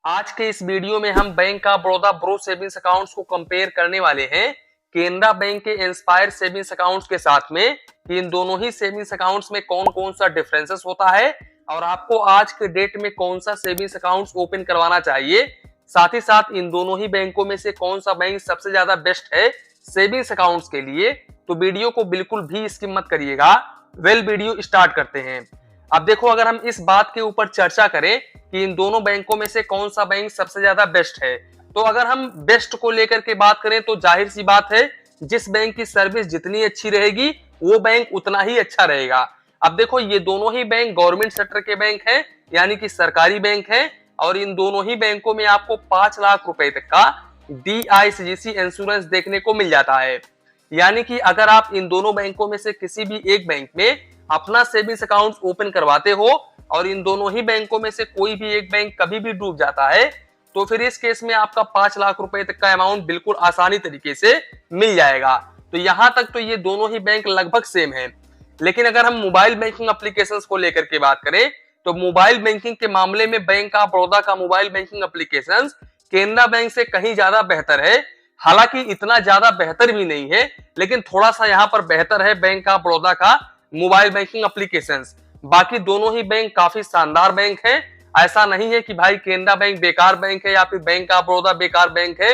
आज के इस वीडियो में हम bank of Baroda bro savings accounts को कंपेयर करने वाले हैं केनरा बैंक के इंस्पायर सेविंग्स अकाउंट्स के साथ में कि इन दोनों ही सेविंग्स अकाउंट्स में कौन कौन सा डिफरेंसेस होता है और आपको आज के डेट में कौन सा सेविंग्स अकाउंट्स ओपन करवाना चाहिए। साथ ही साथ इन दोनों ही बैंकों में से कौन सा बैंक सबसे ज्यादा बेस्ट है सेविंग्स अकाउंट्स के लिए। तो वीडियो को बिल्कुल भी स्किप मत करिएगा। वीडियो स्टार्ट करते हैं। अब देखो, अगर हम इस बात के ऊपर चर्चा करें कि इन दोनों बैंकों में से कौन सा बैंक सबसे ज्यादा बेस्ट है, तो अगर हम बेस्ट को लेकर के बात करें तो जाहिर सी बात है जिस बैंक की सर्विस जितनी अच्छी रहेगी वो बैंक उतना ही अच्छा रहेगा। अब देखो, ये दोनों ही बैंक गवर्नमेंट सेक्टर के बैंक हैं, यानी कि सरकारी बैंक हैं, और इन दोनों ही बैंकों में आपको 5 लाख रुपए तक का DICGC इंश्योरेंस देखने को मिल जाता है। यानी कि अगर आप इन दोनों बैंकों में से किसी भी एक बैंक में अपना सेविंग्स अकाउंट ओपन करवाते हो और इन दोनों ही बैंकों में से कोई भी एक बैंक कभी भी डूब जाता है, तो फिर इस केस में आपका 5 लाख रुपए तक का अमाउंट बिल्कुल आसानी तरीके से मिल जाएगा। तो यहां तक तो ये दोनों ही बैंक लगभग सेम है। लेकिन अगर हम मोबाइल बैंकिंग एप्लीकेशंस को लेकर के बात करें तो मोबाइल बैंकिंग के मामले में बैंक ऑफ बड़ौदा का mobile banking applications Canara bank से कहीं ज्यादा बेहतर है। हालांकि इतना ज्यादा बेहतर भी नहीं है, लेकिन थोड़ा सा यहाँ पर बेहतर है बैंक ऑफ बड़ौदा का मोबाइल बैंकिंग एप्लीकेशंस। बाकी दोनों ही बैंक काफी शानदार बैंक हैं। ऐसा नहीं है कि भाई केनरा बैंक बेकार बैंक है या फिर बैंक ऑफ बड़ौदा बेकार बैंक है।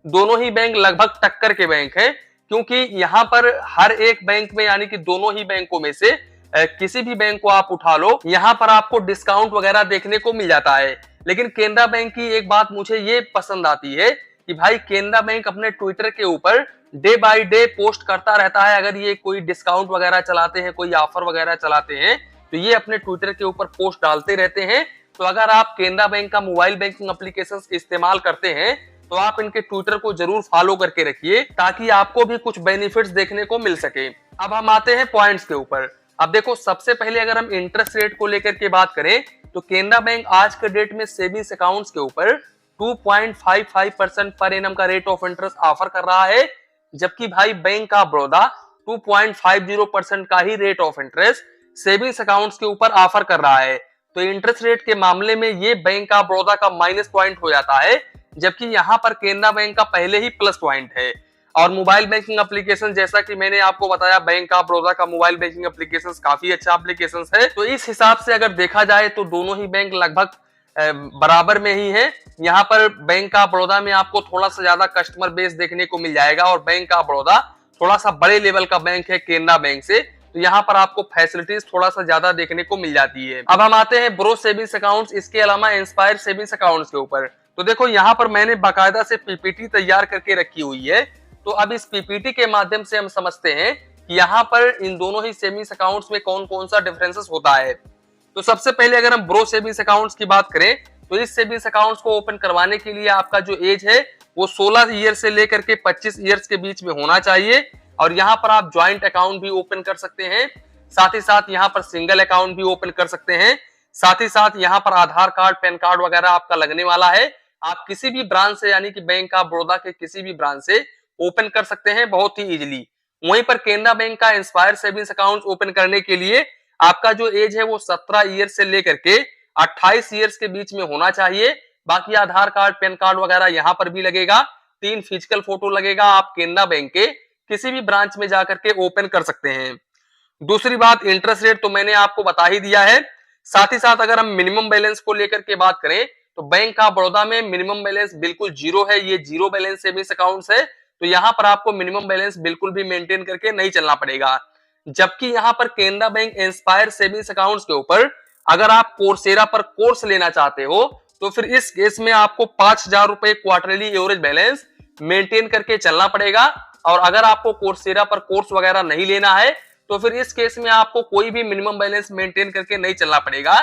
दोनों ही बैंक लगभग टक्कर के बैंक हैं, क्योंकि यहाँ पर हर एक बैंक में, यानी कि दोनों ही बैंकों में से किसी भी बैंक को आप उठा लो, यहाँ पर आपको डिस्काउंट वगैरह देखने को मिल जाता है। लेकिन केनरा बैंक की एक बात मुझे ये पसंद आती है कि भाई केनरा बैंक अपने ट्विटर के ऊपर डे बाय डे पोस्ट करता रहता है। अगर ये कोई डिस्काउंट वगैरह चलाते हैं, कोई ऑफर वगैरह चलाते हैं, तो ये अपने ट्विटर के ऊपर पोस्ट डालते रहते हैं। तो अगर आप केनरा बैंक का मोबाइल बैंकिंग एप्लीकेशन इस्तेमाल करते हैं तो आप इनके ट्विटर को जरूर फॉलो करके रखिए, ताकि आपको भी कुछ बेनिफिट्स देखने को मिल सके। अब हम आते हैं पॉइंट्स के ऊपर। अब देखो, सबसे पहले अगर हम इंटरेस्ट रेट को लेकर के बात करें तो केनरा बैंक आज के डेट में सेविंग्स अकाउंट्स के ऊपर 2.55% पर एनम का रेट ऑफ इंटरेस्ट ऑफर कर रहा है, जबकि भाई बैंक ऑफ बड़ौदा 2.50% का ही rate of interest savings accounts के ऊपर ऑफर कर रहा है। तो इंटरेस्ट रेट के मामले में ये बैंक ऑफ बड़ौदा का माइनस पॉइंट हो जाता है, जबकि यहाँ पर केनरा बैंक का पहले ही प्लस पॉइंट है। और मोबाइल बैंकिंग एप्लीकेशन, जैसा कि मैंने आपको बताया, बैंक ऑफ बड़ौदा का मोबाइल बैंकिंग एप्लीकेशन काफी अच्छा एप्लीकेशन है। तो इस हिसाब से अगर देखा जाए तो दोनों ही बैंक लगभग बराबर में ही है। यहाँ पर बैंक ऑफ बड़ौदा में आपको थोड़ा सा ज्यादा कस्टमर बेस देखने को मिल जाएगा और बैंक ऑफ बड़ौदा थोड़ा सा बड़े लेवल का बैंक है केनरा बैंक से, तो यहाँ पर आपको फैसिलिटीज थोड़ा सा ज्यादा देखने को मिल जाती है। अब हम आते हैं ब्रो सेविंग्स अकाउंट्स, इसके अलावा इंस्पायर सेविंग्स अकाउंट्स के ऊपर। तो देखो, यहाँ पर मैंने बाकायदा से पीपीटी तैयार करके रखी हुई है। तो अब इस पीपीटी के माध्यम से हम समझते हैं कि यहाँ पर इन दोनों ही सेविंग्स अकाउंट्स में कौन कौन सा डिफरेंसेस होता है। तो सबसे पहले अगर हम ब्रो सेविंग्स अकाउंट्स की बात करें तो इस सेविंग्स अकाउंट्स को ओपन करवाने के लिए आपका जो एज है वो 16 ईयर से लेकर के 25 ईयर्स के बीच में होना चाहिए। और यहाँ पर आप ज्वाइंट अकाउंट भी ओपन कर सकते हैं, साथ ही साथ यहाँ पर सिंगल अकाउंट भी ओपन कर सकते हैं। साथ ही साथ यहाँ पर आधार कार्ड, पैन कार्ड वगैरह आपका लगने वाला है। आप किसी भी ब्रांच से, यानी कि बैंक ऑफ बड़ौदा के किसी भी ब्रांच से ओपन कर सकते हैं बहुत ही इजीली। वहीं पर केनरा बैंक का इंस्पायर सेविंग्स अकाउंट ओपन करने के लिए आपका जो एज है वो 17 ईयर से लेकर के 28 ईयर्स के बीच में होना चाहिए। बाकी आधार कार्ड, पैन कार्ड वगैरह यहाँ पर भी लगेगा। 3 फिजिकल फोटो लगेगा। आप केनरा बैंक के किसी भी ब्रांच में जाकर के ओपन कर सकते हैं। दूसरी बात, इंटरेस्ट रेट तो मैंने आपको बता ही दिया है। साथ ही साथ अगर हम मिनिमम बैलेंस को लेकर के बात करें तो बैंक ऑफ बड़ौदा में मिनिमम बैलेंस बिल्कुल जीरो है। ये जीरो बैलेंस सेविंग्स अकाउंट्स है, तो यहाँ पर आपको मिनिमम बैलेंस बिल्कुल भी मेंटेन करके नहीं चलना पड़ेगा। जबकि यहाँ पर Canara bank inspire savings accounts के ऊपर अगर आप कोर्सेरा पर कोर्स लेना चाहते हो तो फिर इस केस में आपको 5,000 रुपए क्वार्टरली एवरेज बैलेंस मेंटेन करके चलना पड़ेगा। और अगर आपको कोर्सेरा पर कोर्स वगैरह नहीं लेना है तो फिर इस केस में आपको कोई भी मिनिमम बैलेंस मेंटेन करके नहीं चलना पड़ेगा।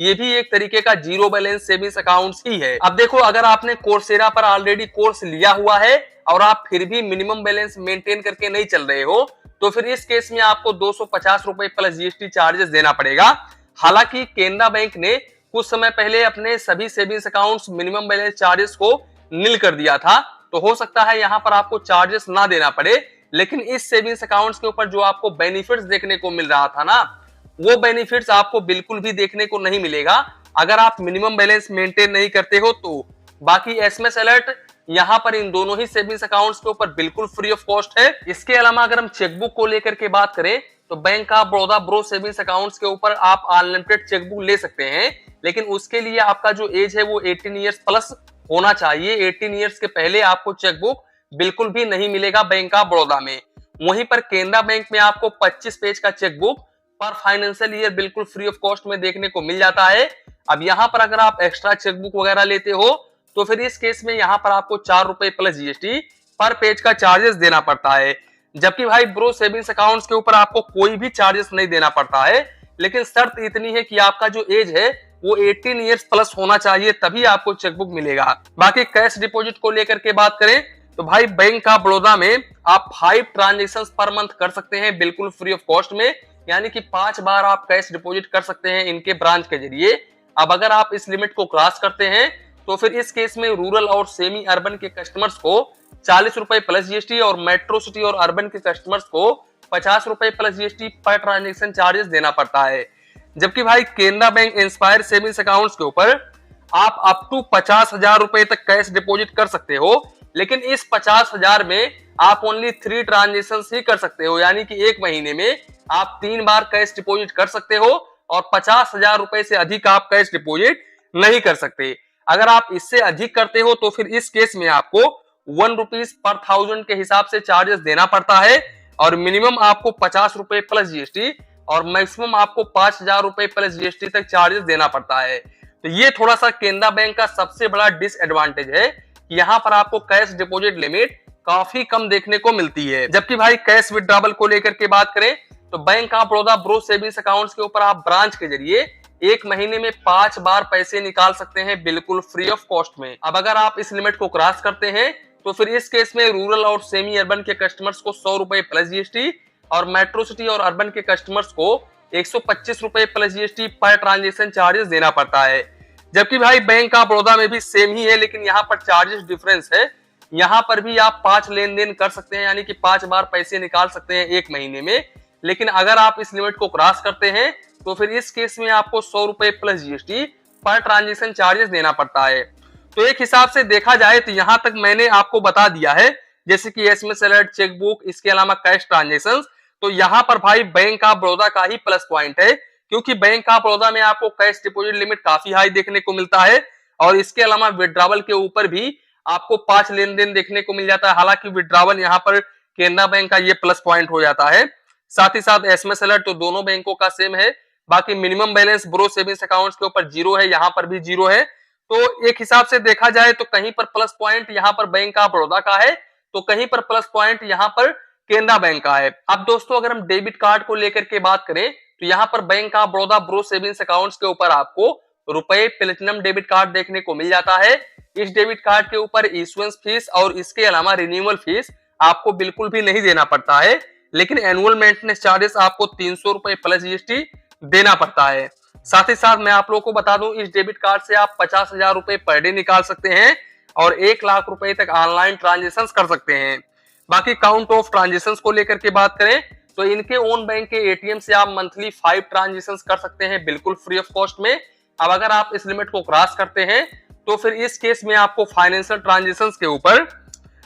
ये भी एक तरीके का जीरो बैलेंस सेविंग्स अकाउंट्स ही है। अब देखो, अगर आपने कोर्सेरा पर ऑलरेडी कोर्स लिया हुआ है और आप फिर भी मिनिमम बैलेंस मेंटेन करके नहीं चल रहे हो तो फिर इस केस में आपको 250 रुपए प्लस जीएसटी चार्जेस देना पड़ेगा। हालांकि केनरा बैंक ने कुछ समय पहले अपने सभी savings accounts minimum balance charges को नील कर दिया था, तो हो सकता है यहाँ पर आपको चार्जेस ना देना पड़े। लेकिन इस सेविंग्स अकाउंट्स के ऊपर जो आपको बेनिफिट्स देखने को मिल रहा था ना, वो बेनिफिट्स आपको बिल्कुल भी देखने को नहीं मिलेगा। अगर आप मिनिमम बैलेंस मेंटेन नहीं करते हो तो। बाकी एसएमएस अलर्ट यहाँ पर इन दोनों ही सेविंग्स अकाउंट्स के ऊपर बिल्कुल फ्री ऑफ कॉस्ट है। इसके अलावा अगर हम चेकबुक को लेकर के बात करें तो bank of Baroda bro savings accounts के ऊपर आप अनलिमिटेड चेकबुक ले सकते हैं, लेकिन उसके लिए आपका जो एज है वो 18 ईयर्स प्लस होना चाहिए। 18 ईयर्स के पहले आपको चेकबुक बिल्कुल भी नहीं मिलेगा बैंक ऑफ बड़ौदा में। वहीं पर केनरा बैंक में आपको 25 पेज का चेकबुक पर फाइनेंशियल ईयर बिल्कुल फ्री ऑफ कॉस्ट में देखने को मिल जाता है। अब यहाँ पर अगर आप एक्स्ट्रा चेकबुक वगैरह लेते हो तो फिर इस केस में यहाँ पर आपको 4 रुपए प्लस जीएसटी पर पेज का चार्जेस देना पड़ता है। जबकि भाई ब्रो सेविंग्स अकाउंट्स के ऊपर आपको कोई भी चार्जेस नहीं देना पड़ता है, लेकिन शर्त इतनी है कि आपका जो एज है वो 18 ईयर्स प्लस होना चाहिए, तभी आपको चेकबुक मिलेगा। बाकी कैश डिपॉजिट को लेकर के बात करें तो भाई बैंक ऑफ बड़ौदा में आप 5 ट्रांजेक्शन पर मंथ कर सकते हैं बिल्कुल फ्री ऑफ कॉस्ट में, यानी कि 5 बार आप कैश डिपॉजिट कर सकते हैं इनके ब्रांच के जरिए। अब अगर आप इस लिमिट को क्रॉस करते हैं तो फिर इस केस में रूरल और सेमी अर्बन के कस्टमर्स को 40 रुपए प्लस जीएसटी और मेट्रो सिटी और अर्बन के कस्टमर्स को 50 रुपए plus GST per transaction charges देना पड़ता है। जबकि भाई Canara bank inspire savings accounts के ऊपर आप अप टू 50,000 रुपए तक कैश डिपॉजिट कर सकते हो, लेकिन इस 50,000 में आप ओनली 3 ट्रांजेक्शन ही कर सकते हो, यानी कि एक महीने में आप 3 बार कैश डिपॉजिट कर सकते हो और 50,000 रुपए से अधिक आप कैश डिपॉजिट नहीं कर सकते। अगर आप इससे अधिक करते हो तो फिर इस केस में आपको 1 रुपीज पर 1000 के हिसाब से चार्जेस देना पड़ता है और मिनिमम आपको 50 रुपए प्लस जीएसटी और मैक्सिमम आपको 5,000 रुपए प्लस जीएसटी तक चार्जेस देना पड़ता है। तो ये थोड़ा सा केनरा बैंक का सबसे बड़ा डिसएडवांटेज है कि यहाँ पर आपको कैश डिपॉजिट लिमिट काफी कम देखने को मिलती है। जबकि भाई कैश विड्रॉवल को लेकर के बात करें तो bank of Baroda bro savings accounts के ऊपर आप ब्रांच के जरिए एक महीने में 5 बार पैसे निकाल सकते हैं बिल्कुल फ्री ऑफ कॉस्ट में। अब अगर आप इस लिमिट को क्रॉस करते हैं तो फिर इस केस में रूरल और सेमी अर्बन के कस्टमर्स को 100 रुपए प्लस जीएसटी और मेट्रो सिटी और अर्बन के कस्टमर्स को 125 रुपए plus GST per transaction charges देना पड़ता है। जबकि भाई बैंक ऑफ बड़ौदा में भी सेम ही है, लेकिन यहाँ पर चार्जेस डिफरेंस है। यहाँ पर भी आप 5 लेन देन कर सकते हैं, यानी कि 5 बार पैसे निकाल सकते हैं एक महीने में, लेकिन अगर आप इस लिमिट को क्रॉस करते हैं तो फिर इस केस में आपको 100 रुपए plus GST per transaction charges देना पड़ता है। तो एक हिसाब से देखा जाए तो यहाँ तक मैंने आपको बता दिया है, जैसे कि एसएमएस अलर्ट, चेकबुक, इसके अलावा कैश ट्रांजेक्शन। तो यहाँ पर भाई बैंक ऑफ बड़ौदा का ही प्लस पॉइंट है, क्योंकि बैंक ऑफ बड़ौदा में आपको कैश डिपॉजिट लिमिट काफी हाई देखने को मिलता है और इसके अलावा विड्रॉवल के ऊपर भी आपको 5 लेन देन देखने को मिल जाता है। हालांकि विड्रॉवल यहाँ पर केनरा बैंक का ये प्लस पॉइंट हो जाता है। साथ ही साथ एसएमएस अलर्ट तो दोनों बैंकों का सेम है। बाकी minimum balance bro savings accounts के ऊपर 0 है, यहाँ पर भी 0 है। तो एक हिसाब से देखा जाए तो कहीं पर प्लस पॉइंट यहाँ पर बैंक ऑफ बड़ौदा का है तो कहीं पर प्लस पॉइंट यहाँ पर केनरा बैंक का है। अब दोस्तों अगर हम डेबिट कार्ड को लेकर के बात करें तो यहाँ पर bank of Baroda bro savings accounts के ऊपर आपको रुपए प्लेटिनम डेबिट कार्ड देखने को मिल जाता है। इस डेबिट कार्ड के ऊपर इशुएंस फीस और इसके अलावा रिन्यूअल फीस आपको बिल्कुल भी नहीं देना पड़ता है, लेकिन एनुअल मेंटेनेंस चार्जेस आपको 300 रुपए प्लस जीएसटी देना पड़ता है। साथ ही साथ मैं आप लोगों को बता दूं, इस डेबिट कार्ड से आप 50,000 रुपए पर डे निकाल सकते हैं और 1 लाख रुपए तक ऑनलाइन ट्रांजेक्शन कर सकते हैं। बाकी काउंट ऑफ ट्रांजेक्शन को लेकर के बात करें तो इनके ओन बैंक के एटीएम से आप मंथली 5 ट्रांजेक्शन कर सकते हैं बिल्कुल फ्री ऑफ कॉस्ट में। अब अगर आप इस लिमिट को क्रॉस करते हैं तो फिर इस केस में आपको फाइनेंशियल ट्रांजेक्शन के ऊपर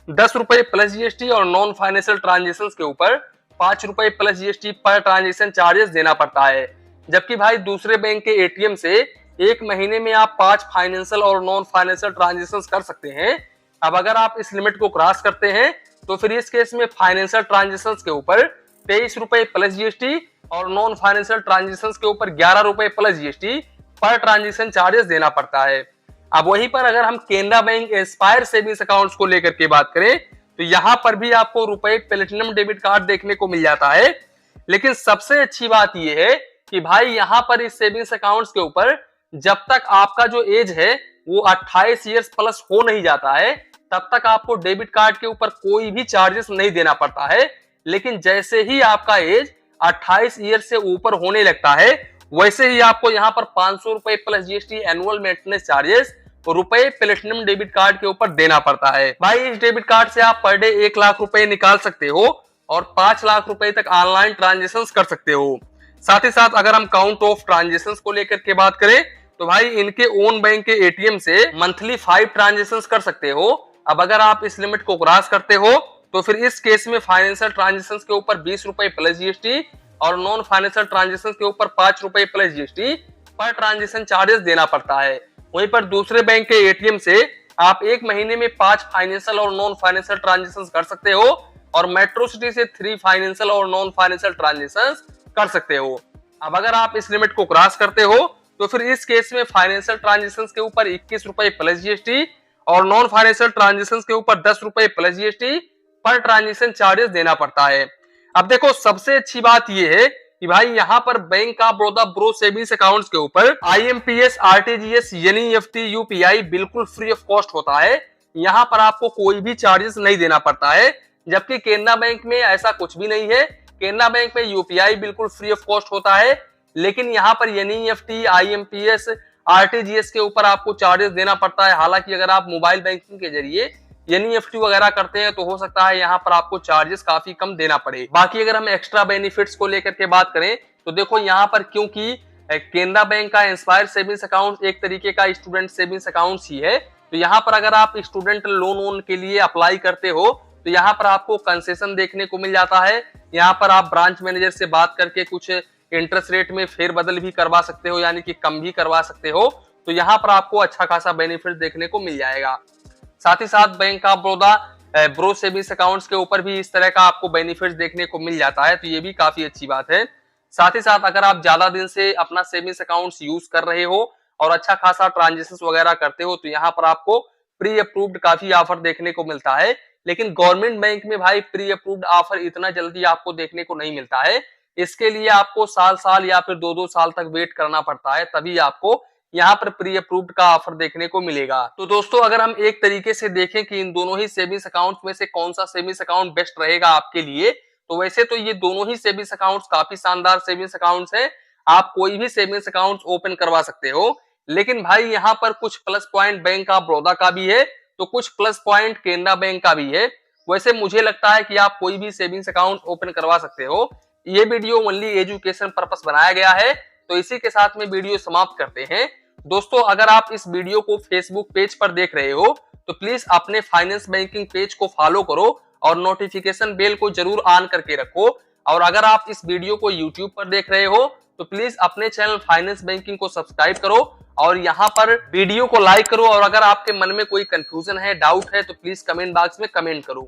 10 रुपए प्लस जीएसटी और नॉन फाइनेंशियल ट्रांजेक्शन के ऊपर 5 रुपए plus GST per transaction charges देना पड़ता है। जबकि भाई दूसरे बैंक के एटीएम से एक महीने में आप 5 फाइनेंशियल और नॉन फाइनेंशियल ट्रांजेक्शन कर सकते हैं। अब अगर आप इस लिमिट को क्रॉस करते हैं तो फिर इस केस में फाइनेंशियल ट्रांजेक्शन के ऊपर 23 रुपए प्लस जीएसटी और नॉन फाइनेंशियल ट्रांजेक्शन के ऊपर 11 रुपए plus GST per transaction charges देना पड़ता है। अब वहीं पर अगर हम Canara bank inspire savings accounts को लेकर के बात करें तो यहाँ पर भी आपको रुपए प्लेटिनम डेबिट कार्ड देखने को मिल जाता है, लेकिन सबसे अच्छी बात यह है कि भाई यहाँ पर इस सेविंग्स अकाउंट्स के ऊपर जब तक आपका जो एज है वो 28 ईयर्स प्लस हो नहीं जाता है तब तक आपको डेबिट कार्ड के ऊपर कोई भी चार्जेस नहीं देना पड़ता है। लेकिन जैसे ही आपका एज 28 ईयर से ऊपर होने लगता है वैसे ही आपको यहाँ पर 500 रुपए plus GST annual maintenance charges रुपए प्लेटिनम डेबिट कार्ड के ऊपर देना पड़ता है। भाई इस डेबिट कार्ड से आप पर डे 1 लाख रुपए निकाल सकते हो और 5 लाख रुपए तक ऑनलाइन ट्रांजेक्शन कर सकते हो। साथ ही साथ अगर हम काउंट ऑफ ट्रांजेक्शन को लेकर के बात करें तो भाई इनके ओन बैंक के एटीएम से मंथली 5 ट्रांजेक्शन कर सकते हो। अब अगर आप इस लिमिट को क्रॉस करते हो तो फिर इस केस में फाइनेंशियल ट्रांजेक्शन के ऊपर 20 रुपए प्लस जीएसटी और नॉन फाइनेंशियल ट्रांजेक्शन के ऊपर 5 रुपए plus GST per transaction charges देना पड़ता है। वहीं पर दूसरे बैंक के एटीएम से आप एक महीने में 5 फाइनेंशियल और नॉन फाइनेंशियल ट्रांजेक्शन कर सकते हो और मेट्रो सिटी से 3 फाइनेंशियल और नॉन फाइनेंशियल ट्रांजेक्शन कर सकते हो। अब अगर आप इस लिमिट को क्रॉस करते हो तो फिर इस केस में फाइनेंशियल ट्रांजेक्शन के ऊपर 21 रुपए प्लस जीएसटी और नॉन फाइनेंशियल ट्रांजेक्शन के ऊपर 10 रुपए plus GST per transaction charges देना पड़ता है। अब देखो सबसे अच्छी बात यह है कि भाई यहाँ पर bank of Baroda bro savings accounts के ऊपर आईएमपीएस, आरटीजीएस, एनईएफटी, यूपीआई बिल्कुल फ्री ऑफ कॉस्ट होता है। यहाँ पर आपको कोई भी चार्जेस नहीं देना पड़ता है, जबकि केनरा बैंक में ऐसा कुछ भी नहीं है। केनरा बैंक में यूपीआई बिल्कुल फ्री ऑफ कॉस्ट होता है, लेकिन यहाँ पर एनईएफटी, आईएमपीएस, आरटीजीएस के ऊपर आपको चार्जेस देना पड़ता है। हालांकि अगर आप मोबाइल बैंकिंग के जरिए एनईएफटी वगैरह करते हैं तो हो सकता है यहाँ पर आपको चार्जेस काफी कम देना पड़े। बाकी अगर हम एक्स्ट्रा बेनिफिट्स को लेकर के बात करें तो देखो यहाँ पर क्योंकि केनरा बैंक का इंस्पायर सेविंग्स अकाउंट एक तरीके का स्टूडेंट सेविंग्स अकाउंट ही है, तो यहाँ पर अगर आप स्टूडेंट लोन के लिए अप्लाई करते हो तो यहाँ पर आपको कंसेशन देखने को मिल जाता है। यहाँ पर आप ब्रांच मैनेजर से बात करके कुछ इंटरेस्ट रेट में फेरबदल भी करवा सकते हो, यानी कि कम भी करवा सकते हो। तो यहाँ पर आपको अच्छा खासा बेनिफिट देखने को मिल जाएगा। साथ ही साथ bank of Baroda bro savings accounts के ऊपर भी इस तरह का आपको बेनिफिट देखने को मिल जाता है, तो ये भी काफी अच्छी बात है। साथ ही साथ अगर आप ज्यादा दिन से अपना सेविंग्स अकाउंट्स यूज कर रहे हो और अच्छा खासा ट्रांजेक्शन वगैरह करते हो तो यहाँ पर आपको प्री अप्रूव्ड काफी ऑफर देखने को मिलता है। लेकिन गवर्नमेंट बैंक में भाई प्री अप्रूव्ड ऑफर इतना जल्दी आपको देखने को नहीं मिलता है। इसके लिए आपको साल या फिर 2-2 साल तक वेट करना पड़ता है, तभी आपको यहाँ पर प्री अप्रूव्ड का ऑफर देखने को मिलेगा। तो दोस्तों अगर हम एक तरीके से देखें कि इन दोनों ही सेविंग्स अकाउंट में से कौन सा सेविंग्स अकाउंट बेस्ट रहेगा आपके लिए, तो वैसे तो ये दोनों ही सेविंग्स अकाउंट्स काफी शानदार सेविंग्स अकाउंट्स हैं। आप कोई भी सेविंग्स अकाउंट ओपन करवा सकते हो, लेकिन भाई यहाँ पर कुछ plus point bank of Baroda का भी है तो कुछ प्लस पॉइंट केनरा बैंक का भी है। वैसे मुझे लगता है कि आप कोई भी सेविंग्स अकाउंट ओपन करवा सकते हो। ये वीडियो ओनली एजुकेशन पर्पस बनाया गया है। तो इसी के साथ में वीडियो समाप्त करते हैं। दोस्तों अगर आप इस वीडियो को फेसबुक पेज पर देख रहे हो तो प्लीज अपने फाइनेंस बैंकिंग पेज को फॉलो करो और नोटिफिकेशन बेल को जरूर ऑन करके रखो। और अगर आप इस वीडियो को यूट्यूब पर देख रहे हो तो प्लीज अपने चैनल फाइनेंस बैंकिंग को सब्सक्राइब करो और यहाँ पर वीडियो को लाइक करो। और अगर आपके मन में कोई कंफ्यूजन है, डाउट है तो प्लीज कमेंट बॉक्स में कमेंट करो।